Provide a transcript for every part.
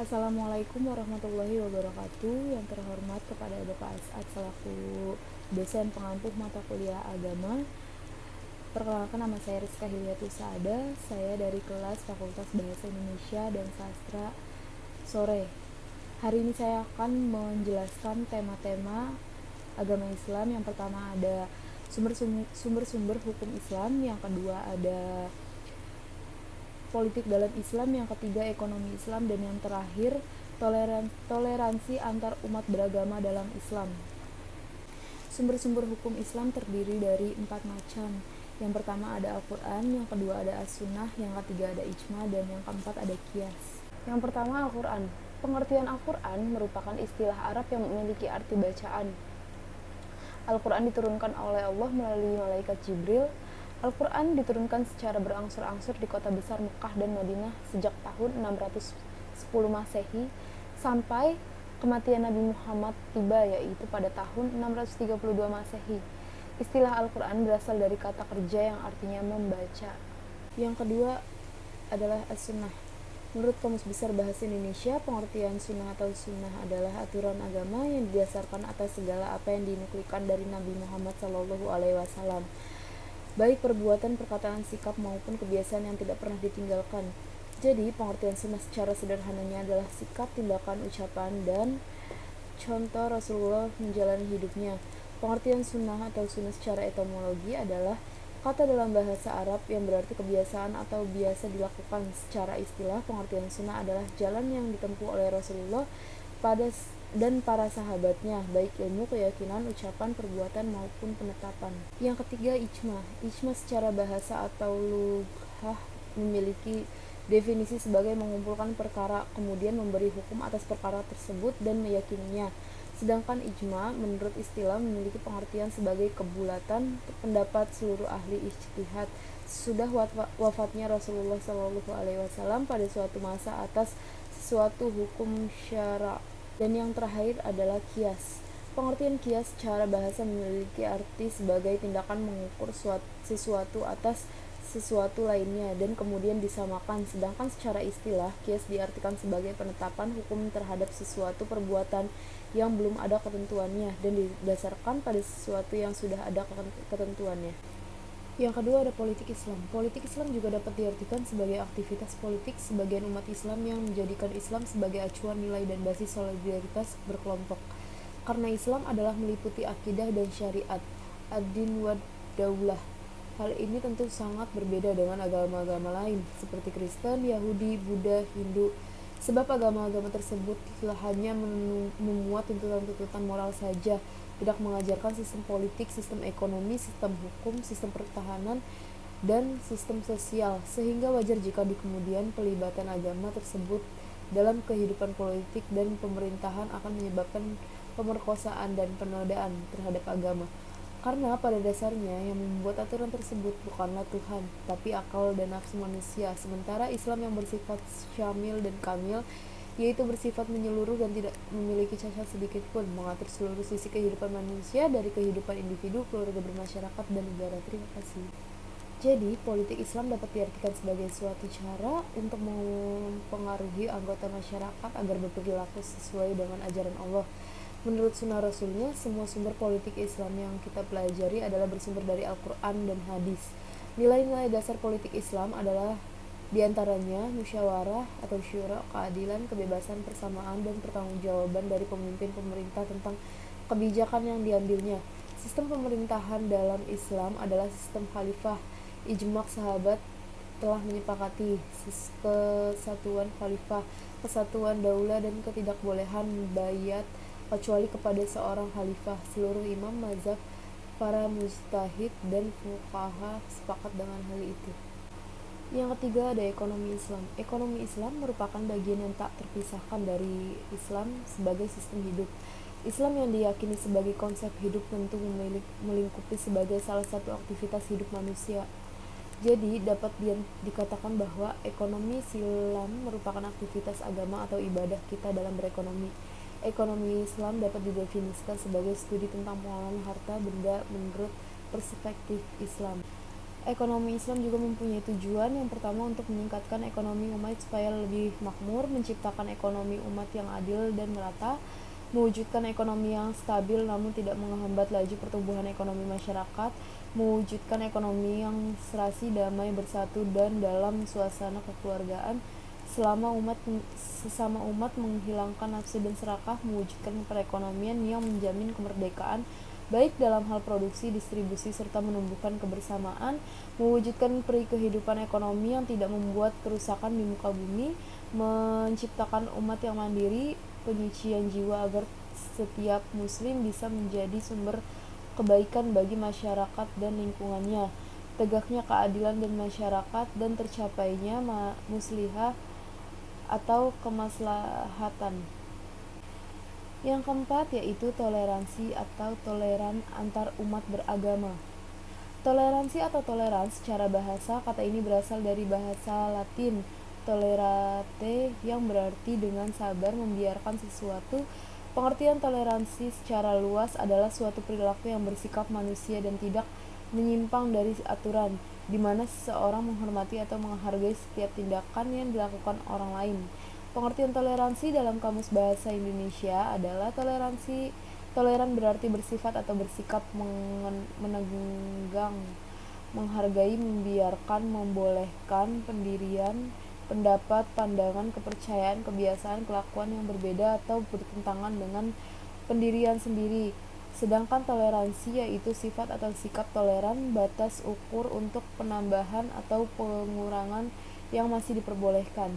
Assalamualaikum warahmatullahi wabarakatuh. Yang terhormat kepada Bapak As'ad selaku dosen pengampu mata kuliah agama. Perkenalkan, nama saya Rizka Hilyatus Saada. Saya dari kelas Fakultas Bahasa Indonesia dan Sastra sore. Hari ini saya akan menjelaskan tema-tema agama Islam. Yang pertama ada sumber-sumber hukum Islam, yang kedua ada politik dalam Islam, yang ketiga ekonomi Islam, dan yang terakhir toleransi antar umat beragama dalam Islam. Sumber-sumber hukum Islam terdiri dari 4 macam. Yang pertama ada Al-Quran, yang kedua ada As-Sunnah, yang ketiga ada Ijma, dan yang keempat ada Qiyas. Yang pertama Al-Quran. Pengertian Al-Quran merupakan istilah Arab yang memiliki arti bacaan. Al-Quran diturunkan oleh Allah melalui malaikat Jibril. Al-Quran diturunkan secara berangsur-angsur di kota besar Mekah dan Madinah sejak tahun 610 Masehi sampai kematian Nabi Muhammad tiba, yaitu pada tahun 632 Masehi. Istilah Al-Quran berasal dari kata kerja yang artinya membaca. Yang kedua adalah As-Sunnah. Menurut Kamus Besar Bahasa Indonesia, pengertian sunnah atau sunnah adalah aturan agama yang didasarkan atas segala apa yang dinukuilkan dari Nabi Muhammad SAW, baik perbuatan, perkataan, sikap, maupun kebiasaan yang tidak pernah ditinggalkan. Jadi, pengertian sunnah secara sederhananya adalah sikap, tindakan, ucapan, dan contoh Rasulullah menjalani hidupnya. Pengertian sunnah atau sunnah secara etimologi adalah kata dalam bahasa Arab yang berarti kebiasaan atau biasa dilakukan. Secara istilah, pengertian sunnah adalah jalan yang ditempuh oleh Rasulullah dan para sahabatnya, baik ilmu, keyakinan, ucapan, perbuatan, maupun penetapan. Yang ketiga, ijma. Ijma secara bahasa atau lughah memiliki definisi sebagai mengumpulkan perkara, kemudian memberi hukum atas perkara tersebut dan meyakininya. Sedangkan ijma menurut istilah memiliki pengertian sebagai kebulatan pendapat seluruh ahli ijtihad sesudah wafatnya Rasulullah SAW pada suatu masa atas sesuatu hukum syara'. Dan yang terakhir adalah kias. Pengertian kias secara bahasa memiliki arti sebagai tindakan mengukur sesuatu atas sesuatu lainnya dan kemudian disamakan. Sedangkan secara istilah, kias diartikan sebagai penetapan hukum terhadap sesuatu perbuatan yang belum ada ketentuannya dan didasarkan pada sesuatu yang sudah ada ketentuannya. Yang kedua ada politik Islam. Politik Islam juga dapat diartikan sebagai aktivitas politik sebagian umat Islam yang menjadikan Islam sebagai acuan nilai dan basis solidaritas berkelompok. Karena Islam adalah meliputi akidah dan syariat, ad-din wa daulah. Hal ini tentu sangat berbeda dengan agama-agama lain seperti Kristen, Yahudi, Buddha, Hindu. Sebab agama-agama tersebut hanya memuat tuntutan-tuntutan moral saja, tidak mengajarkan sistem politik, sistem ekonomi, sistem hukum, sistem pertahanan, dan sistem sosial, sehingga wajar jika di kemudian pelibatan agama tersebut dalam kehidupan politik dan pemerintahan akan menyebabkan pemerkosaan dan penodaan terhadap agama. Karena pada dasarnya yang membuat aturan tersebut bukanlah Tuhan, tapi akal dan nafsu manusia. Sementara Islam yang bersifat syamil dan kamil, yaitu bersifat menyeluruh dan tidak memiliki cacat sedikit pun, mengatur seluruh sisi kehidupan manusia dari kehidupan individu, keluarga, bermasyarakat, dan negara. Terima kasih. Jadi, politik Islam dapat diartikan sebagai suatu cara untuk mempengaruhi anggota masyarakat agar berperilaku sesuai dengan ajaran Allah. Menurut sunnah Rasulnya, semua sumber politik Islam yang kita pelajari adalah bersumber dari Al-Quran dan hadis. Nilai-nilai dasar politik Islam adalah diantaranya musyawarah atau syura, keadilan, kebebasan, persamaan, dan pertanggungjawaban dari pemimpin pemerintah tentang kebijakan yang diambilnya. Sistem pemerintahan dalam Islam adalah sistem khalifah. Ijma' sahabat telah menyepakati kesatuan khalifah, kesatuan daulah, dan ketidakbolehan baiat kecuali kepada seorang khalifah. Seluruh imam mazhab, para mujtahid, dan fuqaha sepakat dengan hal itu. Yang ketiga ada ekonomi Islam. Ekonomi Islam merupakan bagian yang tak terpisahkan dari Islam sebagai sistem hidup. Islam yang diyakini sebagai konsep hidup tentu melingkupi sebagai salah satu aktivitas hidup manusia. Jadi dapat dikatakan bahwa ekonomi Islam merupakan aktivitas agama atau ibadah kita dalam berekonomi. Ekonomi Islam dapat didefinisikan sebagai studi tentang pengelolaan harta benda menurut perspektif Islam. Ekonomi Islam juga mempunyai tujuan. Yang pertama, untuk meningkatkan ekonomi umat supaya lebih makmur, menciptakan ekonomi umat yang adil dan merata, mewujudkan ekonomi yang stabil namun tidak menghambat laju pertumbuhan ekonomi masyarakat, mewujudkan ekonomi yang serasi, damai, bersatu, dan dalam suasana kekeluargaan sesama umat, menghilangkan nafsu dan serakah, mewujudkan perekonomian yang menjamin kemerdekaan baik dalam hal produksi, distribusi, serta menumbuhkan kebersamaan, mewujudkan peri kehidupan ekonomi yang tidak membuat kerusakan di muka bumi, menciptakan umat yang mandiri, penyucian jiwa agar setiap muslim bisa menjadi sumber kebaikan bagi masyarakat dan lingkungannya, tegaknya keadilan dan masyarakat, dan tercapainya muslihah atau kemaslahatan. Yang keempat yaitu toleransi atau toleran antar umat beragama. Toleransi atau toleransi secara bahasa, kata ini berasal dari bahasa Latin tolerate yang berarti dengan sabar membiarkan sesuatu. Pengertian toleransi secara luas adalah suatu perilaku yang bersikap manusia dan tidak menyimpang dari aturan, di mana seseorang menghormati atau menghargai setiap tindakan yang dilakukan orang lain. Pengertian toleransi dalam Kamus Bahasa Indonesia adalah toleran berarti bersifat atau bersikap menenggang, menghargai, membiarkan, membolehkan pendirian, pendapat, pandangan, kepercayaan, kebiasaan, kelakuan yang berbeda atau bertentangan dengan pendirian sendiri. Sedangkan toleransi yaitu sifat atau sikap toleran, batas ukur untuk penambahan atau pengurangan yang masih diperbolehkan.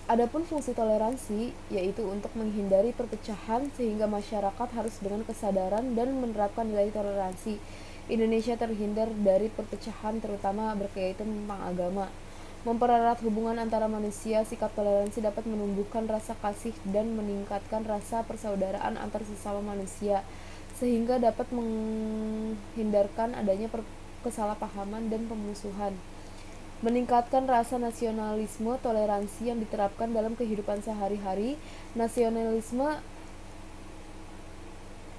Adapun fungsi toleransi yaitu untuk menghindari perpecahan sehingga masyarakat harus dengan kesadaran dan menerapkan nilai toleransi. Indonesia terhindar dari perpecahan terutama berkaitan tentang agama. Mempererat hubungan antara manusia, sikap toleransi dapat menumbuhkan rasa kasih dan meningkatkan rasa persaudaraan antar sesama manusia sehingga dapat menghindarkan adanya kesalahpahaman dan pemusuhan. Meningkatkan rasa nasionalisme, toleransi yang diterapkan dalam kehidupan sehari-hari, nasionalisme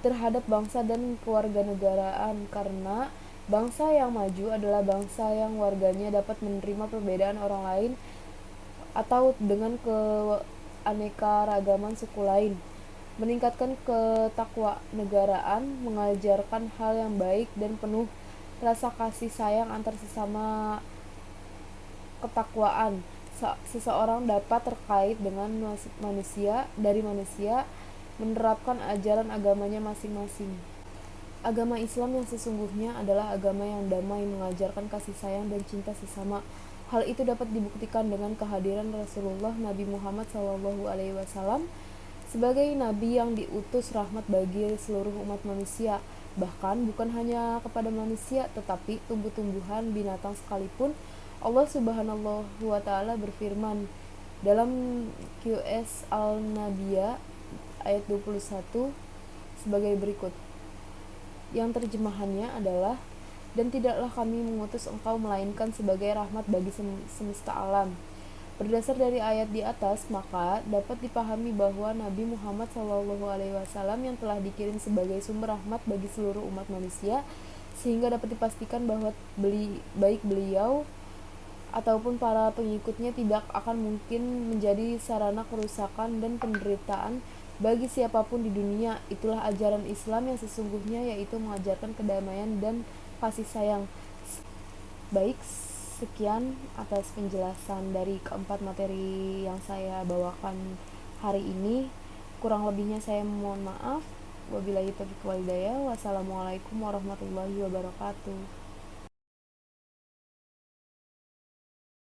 terhadap bangsa dan kewarganegaraan, karena bangsa yang maju adalah bangsa yang warganya dapat menerima perbedaan orang lain atau dengan keanekaragaman suku lain. Meningkatkan ketakwanegaraan, mengajarkan hal yang baik dan penuh rasa kasih sayang antar sesama. Ketakwaan seseorang dapat terkait dengan manusia menerapkan ajaran agamanya masing-masing. Agama Islam yang sesungguhnya adalah agama yang damai, mengajarkan kasih sayang dan cinta sesama. Hal itu dapat dibuktikan dengan kehadiran Rasulullah Nabi Muhammad SAW sebagai nabi yang diutus rahmat bagi seluruh umat manusia, bahkan bukan hanya kepada manusia tetapi tumbuh-tumbuhan, binatang sekalipun. Allah Subhanahu wa taala berfirman dalam QS Al-Nabiyah ayat 21 sebagai berikut. Yang terjemahannya adalah, dan tidaklah kami mengutus engkau melainkan sebagai rahmat bagi semesta alam. Berdasar dari ayat di atas, maka dapat dipahami bahwa Nabi Muhammad SAW yang telah dikirim sebagai sumber rahmat bagi seluruh umat manusia, sehingga dapat dipastikan bahwa baik beliau ataupun para pengikutnya tidak akan mungkin menjadi sarana kerusakan dan penderitaan bagi siapapun di dunia. Itulah ajaran Islam yang sesungguhnya, yaitu mengajarkan kedamaian dan kasih sayang. Baik, sekian atas penjelasan dari keempat materi yang saya bawakan hari ini. Kurang lebihnya saya mohon maaf. Wabillahi taufiq wal hidayah. Wassalamualaikum warahmatullahi wabarakatuh.